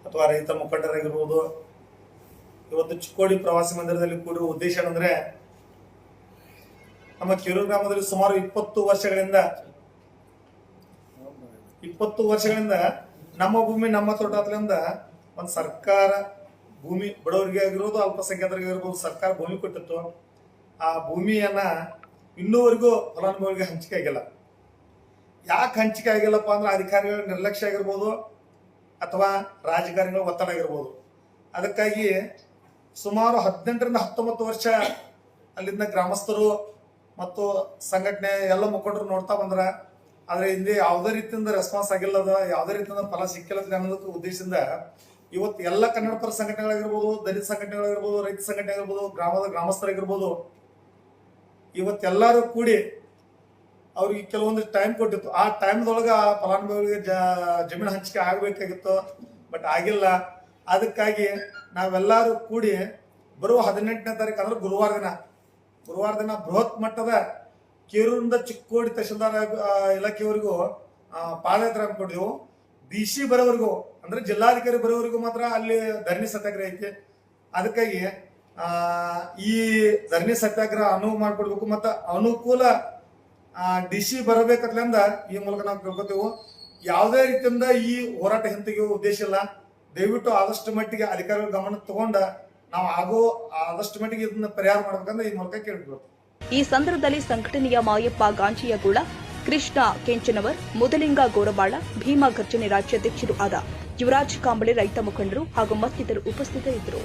ಅಥವಾ ರೈತ ಮುಖಂಡರಾಗಿರ್ಬೋದು. ಇವತ್ತು ಚಿಕ್ಕೋಡಿ ಪ್ರವಾಸಿ ಮಂದಿರದಲ್ಲಿ ಕೂಡುವ ಉದ್ದೇಶ ಏನಂದ್ರೆ, ನಮ್ಮ ಕಿರೂರು ಗ್ರಾಮದಲ್ಲಿ ಸುಮಾರು 20 ವರ್ಷಗಳಿಂದ ನಮ್ಮ ಭೂಮಿ ನಮ್ಮ ತೋಟದಿಂದ ಒಂದು ಸರ್ಕಾರ ಭೂಮಿ ಬಡವರಿಗೆ ಆಗಿರ್ಬೋದು, ಅಲ್ಪಸಂಖ್ಯಾತರಿಗೆ ಆಗಿರ್ಬೋದು, ಸರ್ಕಾರ ಭೂಮಿ ಕೊಟ್ಟಿತ್ತು. ಆ ಭೂಮಿಯನ್ನ ಇನ್ನೂವರೆಗೂ ಫಲಾನುಭವಿಗಳಿಗೆ ಹಂಚಿಕೆ ಆಗಿಲ್ಲ. ಯಾಕೆ ಹಂಚಿಕೆ ಆಗಿಲ್ಲಪ್ಪ ಅಂದ್ರೆ ಅಧಿಕಾರಿಗಳ ನಿರ್ಲಕ್ಷ್ಯ ಆಗಿರ್ಬೋದು ಅಥವಾ ರಾಜಕಾರಣಿಗಳ ಒತ್ತಡ ಆಗಿರ್ಬೋದು. ಅದಕ್ಕಾಗಿ ಸುಮಾರು 18ರಿಂದ 19 ವರ್ಷ ಅಲ್ಲಿಂದ ಗ್ರಾಮಸ್ಥರು ಮತ್ತು ಸಂಘಟನೆ ಎಲ್ಲ ಮುಖಂಡರು ನೋಡ್ತಾ ಬಂದ್ರ, ಆದ್ರೆ ಹಿಂದೆ ಯಾವುದೇ ರೀತಿಯಿಂದ ರೆಸ್ಪಾನ್ಸ್ ಆಗಿಲ್ಲದ, ಯಾವುದೇ ರೀತಿಯಿಂದ ಫಲ ಸಿಕ್ಕಿಲ್ಲ ಅನ್ನೋದಕ್ಕೆ ಉದ್ದೇಶದಿಂದ ಇವತ್ತು ಎಲ್ಲ ಕನ್ನಡ ಪರ ಸಂಘಟನೆಗಳಾಗಿರ್ಬೋದು, ದಲಿತ ಸಂಘಟನೆಗಳಾಗಿರ್ಬೋದು, ರೈತ ಸಂಘಟನೆ ಆಗಿರ್ಬೋದು, ಗ್ರಾಮಸ್ಥರಾಗಿರ್ಬೋದು, ಇವತ್ತೆಲ್ಲರೂ ಕೂಡಿ ಅವ್ರಿಗೆ ಕೆಲವೊಂದು ಟೈಮ್ ಕೊಟ್ಟಿತ್ತು. ಆ ಟೈಮ್ದೊಳಗ ಫಲಾನುಭವಿಗಳಿಗೆ ಜಮೀನು ಹಂಚಿಕೆ ಆಗಬೇಕಾಗಿತ್ತು, ಬಟ್ ಆಗಿಲ್ಲ. ಅದಕ್ಕಾಗಿ ನಾವೆಲ್ಲರೂ ಕೂಡಿ ಬರುವ 18ನೇ ತಾರೀಕು ಅಂದ್ರೆ ಗುರುವಾರ ದಿನ ಬೃಹತ್ ಮಟ್ಟದ ಕೇರೂರಿಂದ ಚಿಕ್ಕೋಡಿ ತಹಶೀಲ್ದಾರ್ ಇಲಾಖೆವರೆಗೂ ಪಾದಯಾತ್ರೆ ಅನ್ಕೊಂಡಿದ್ದೆವು. DC ಬರೋವರೆಗೂ ಅಂದ್ರೆ ಜಿಲ್ಲಾಧಿಕಾರಿ ಬರೋವರೆಗೂ ಮಾತ್ರ ಅಲ್ಲಿ ಧರಣಿ ಸತ್ಯಾಗ್ರಹ ಐತಿ. ಅದಕ್ಕಾಗಿ ಈ ಧರಣಿ ಸತ್ಯಾಗ್ರಹ ಅನುವು ಮಾಡ್ಕೊಡ್ಬೇಕು ಮತ್ತು ಅನುಕೂಲ DC ಬರಬೇಕಂದ ಈ ಮೂಲಕ ನಾವು ಕೇಳ್ಕೊತೇವೆ. ಯಾವುದೇ ರೀತಿಯಿಂದ ಈ ಹೋರಾಟ ಹಿಂತೆಗೆಯುವ ಉದ್ದೇಶ ಇಲ್ಲ. ದಯವಿಟ್ಟು ಆದಷ್ಟು ಮಟ್ಟಿಗೆ ಅಧಿಕಾರಿಗಳ ಗಮನ ತಗೊಂಡ ನಾವು ಆದಷ್ಟು ಮಟ್ಟಿಗೆ ಇದನ್ನ ಪರಿಹಾರ ಮಾಡ್ಬೇಕಂದ್ರೆ ಈ ಮೂಲಕ ಕೇಳ್ಬೇಕು. ಈ ಸಂದರ್ಭದಲ್ಲಿ ಸಂಘಟನೆಯ ಮಾಯಪ್ಪ ಗಾಂಚಿಯಗೂಳ, ಕೃಷ್ಣ ಕೆಂಚನವರ್, ಮುದಲಿಂಗ ಗೋರಬಾಳ, ಭೀಮಾ ಘರ್ಜನೆ ರಾಜ್ಯಾಧ್ಯಕ್ಷರು ಆದ ಯುವರಾಜ್ ಕಾಂಬಳೆ, ರೈತ ಮುಖಂಡರು ಹಾಗೂ ಮತ್ತಿತರರು ಉಪಸ್ಥಿತರಿದ್ದರು.